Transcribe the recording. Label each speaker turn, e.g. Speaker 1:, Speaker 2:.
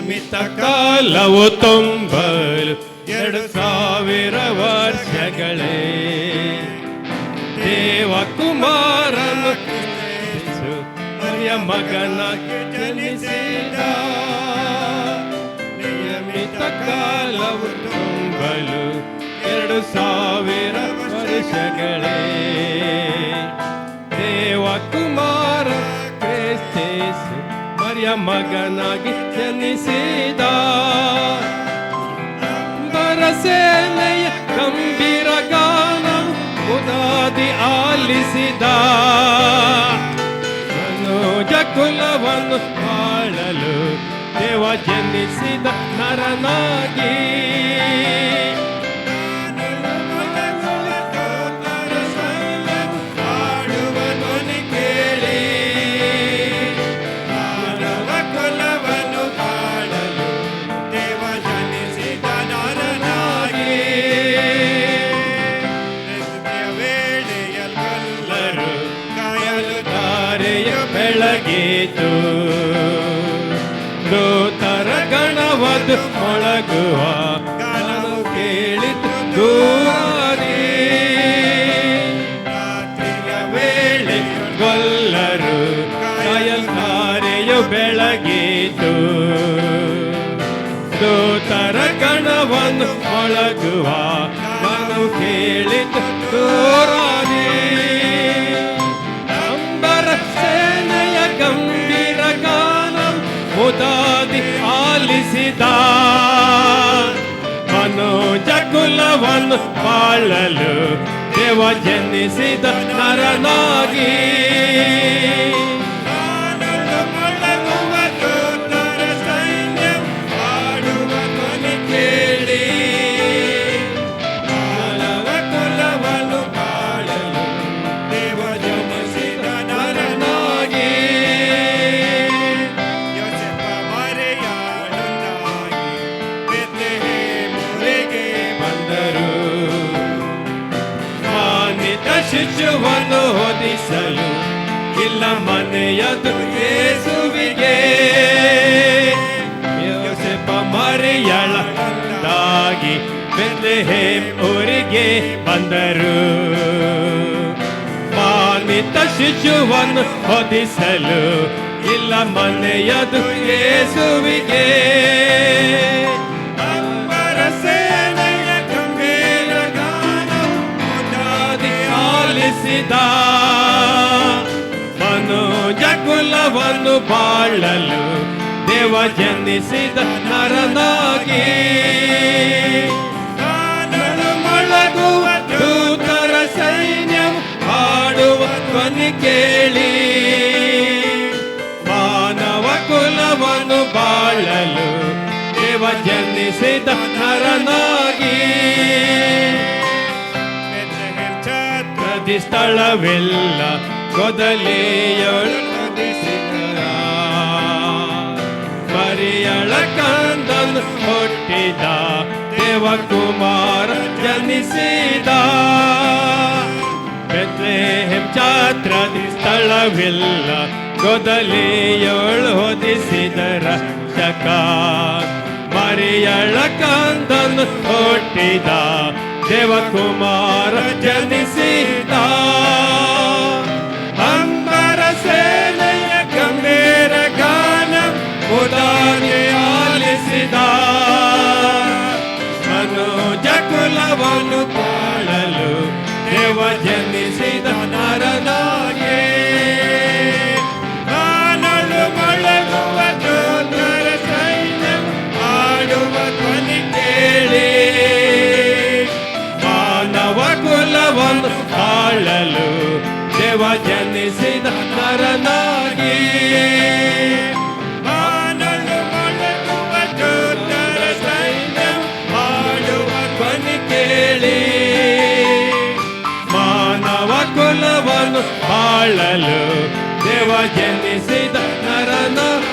Speaker 1: ನಿಯಮಿತ ಕಾಲವು ತುಂಬಲು 2000 ವರ್ಷಗಳೇ. ದೇವಕುಮಾರನು ಕ್ರಿಸ್ತು ಮರಿಯ ಮಗನಾಗಿ ಜನಿಸಿದ. ನಿಯಮಿತ ಕಾಲವು ತುಂಬಲು 2000 ವರ್ಷಗಳೇ. ದೇವಕುಮಾರ ಕ್ರಿಸ್ತು ಮರಿಯ ಮಗನಾಗಿ ಜನಿಸಿದ. ಸೇನೆಯ ಗಂಭೀರ ಗಾನ ಉದಾದಿ ಆಲಿಸಿದ. ಮನೋಜ ಕುಲವನ್ನು ಆಳಲು ದೇವ ಜನಿಸಿದ ನರನಾಗಿ. ಹಾಡುವ ಧ್ವನಿ ಕೇಳಿ ಮಾನವ ಕುಲವನ್ನು ಆಳಲು ದೇವ ಜನಿಸಿದ ನರನಾಗಿ. ವೇಳೆಯಲ್ಲರೂ ಕಾಯಲು ದಾರೆಯ ಬೆಳಗೀತು. ದೂತರ ಗಣವದು ಮೊಳಗುವ ಗಾನವು ಕೇಳಿತು ದೂರಾರಿ. ರಾತ್ರಿಯ ವೇಳೆ ಗೊಲ್ಲರು ಕಾಯಲು ದಾರೆಯು ಬೆಳಗೀತು. ದೂತರ ಗಣವನ್ನು ಮೊಳಗುವ ಗಾನವು ಕೇಳಿತು ದೂರಾರಿ. ಅಂಬರ ಸೇನೆಯ ಗಂಭೀರ ಗಾನ ಉದಾದಿ ಆಲಿಸಿದ. ಮನೋಜ ಕುಲವನ್ನು ಬಾಳಲು ದೇವ ಜನಿಸಿದ ನರನಾಗಿ. ಮೊಳಗುವ ದೂತರ ಸೈನ್ಯ ಹಾಡುವ ಧ್ವನಿ ಕೇಳಿ ಮಾನವ ಕುಲವನ್ನು ಬಾಳಲು ದೇವ ಜನಿಸಿದ ನರನಾಗಿ. ಯೋಸೇಫ ಮರಿಯಳೊಂದಾಗಿ ಬೆತ್ಲೆಹೇಮಿಗೆ ಬಂದರು. ಮಾನಿತ ಶಿಶುವನ್ನು ಹೊದಿಸಲು ಇಲ್ಲ ಮನೆಯದು ಯೇಸುವಿಗೆ. ಯೋಸೇಫ ಮರಿಯಳೊಂದಾಗಿ ಬೆತ್ಲೆಹೇಮ್ ಊರಿಗೆ ಬಂದರು. ಮಾನಿತ ಶಿಶುವನ್ನು ಹೊದಿಸಲು ಇಲ್ಲ ಮನೆಯದು ಯೇಸುವಿಗೆ. ಅಂಬರ ಸೇನೆಯ ಗಂಭೀರ ಗಾನ ಉದಾದಿ ಆಲಿಸಿದ. ಮನೋಜ ಕುಲವನ್ನು ಬಾಳಲು ದೇವ ಜನಿಸಿದ ನರನಾಗಿ. ಮೊಳಗುವ ದೂತರ ಸೈನ್ಯವು ಹಾಡುವ ಧ್ವನಿ ಕೇಳಿ ಮಾನವ ಕುಲವನ್ನು ಬಾಳಲು ದೇವ ಜನಿಸಿದ ನರನಾಗಿ. ಛತ್ರದಿ ಸ್ಥಳವಿಲ್ಲ ಗೊದಲಿಯಳು ಹೊದಿಸಿದರ. ಮರಿಯಳ ಕಂದನು ಹುಟ್ಟಿದ ದೇವಕುಮಾರ ಜನಿಸಿದ. ಬೆತ್ಲೆಹೇಮ್ ಛತ್ರದಿ ಸ್ಥಳವಿಲ್ಲ ಗೊದಲಿಯಳು ಹೊದಿಸಿದರ ಶಕ. ಮರಿಯಳ ಕಂದನು ಹುಟ್ಟಿದ ದೇವಕುಮಾರ ಜನಿಸಿದ. ಅಂಬರ ಸೇನೆಯ ಗಂಭೀರ ಗಾನ ಉದಾದಿ ಆಲಿಸಿದ. ಮನೋಜ ಕುಲವನ್ನು ಬಾಳಲು ದೇವ ಜನಿಸಿದ ನರನಾಗಿ. ಕಾನಲು ಮೊಳಗುವ ದೂತರ ಸೈನ್ಯ ಹಾಡುವ ಧ್ವನಿ ಕೇಳಿ ಮಾನವ ಕುಲವನ್ನು ಬಾಳಲು ದೇವ ಜನಿಸಿದ ನರನಾಗಿ. ಕಾನಲು ಮೊಳಗುವ ದೂತರ ಸೈನ್ಯ ಹಾಡುವ ಧ್ವನಿ ಕೇಳಿ ಮಾನವ ಕುಲವನ್ನು ಬಾಳಲು ದೇವ ಜನಿಸಿದ ನರನಾಗಿ.